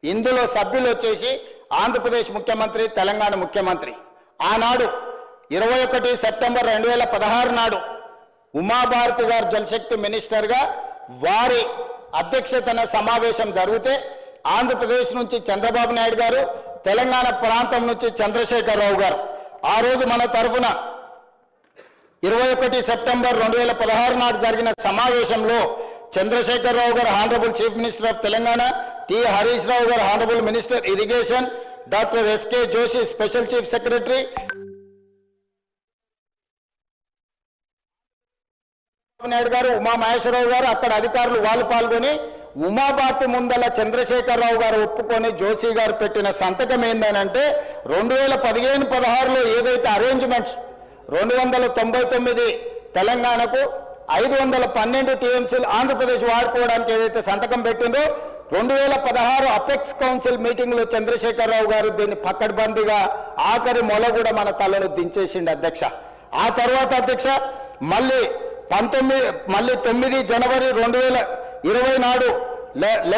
ఇందులో సభ్యులు వచ్చేసి ఆంధ్రప్రదేశ్ ముఖ్యమంత్రి, తెలంగాణ ముఖ్యమంత్రి. ఆనాడు 21 సెప్టెంబర్ 2016 నాడు ఉమాభారతి గారు జలశక్తి మినిస్టర్గా వారి అధ్యక్షతన సమావేశం జరిగితే ఆంధ్రప్రదేశ్ నుంచి చంద్రబాబు నాయుడు గారు, తెలంగాణ ప్రాంతం నుంచి చంద్రశేఖరరావు గారు ఆ రోజు మన తరఫున 21 సెప్టెంబర్ 2016 నాడు జరిగిన సమావేశంలో చంద్రశేఖరరావు గారు honourable chief minister of Telangana, T Harish Rao గారు honourable minister irrigation, doctor SK Joshi special chief secretary, Naidu గారు, ఉమామహేశ్వరరావు గారు అక్కడ అధికారులు వాళ్ళు పాల్గొని ఉమాభారతి ముందల చంద్రశేఖరరావు గారు ఒప్పుకొని జోషి గారు పెట్టిన సంతకం ఏంటంటే 2015-16లో ఏదైతే అరేంజ్మెంట్స్ 299 తెలంగాణకు 512 టీఎంసీలు ఆంధ్రప్రదేశ్ వాడుకోవడానికి ఏదైతే సంతకం పెట్టిందో 2016 అపెక్స్ కౌన్సిల్ మీటింగ్లో చంద్రశేఖరరావు గారు దీన్ని పక్కడ్బందీగా ఆఖరి మొల కూడా మన తలలో దించేసిండు అధ్యక్ష. ఆ తర్వాత అధ్యక్ష మళ్ళీ 9 జనవరి 2020 నాడు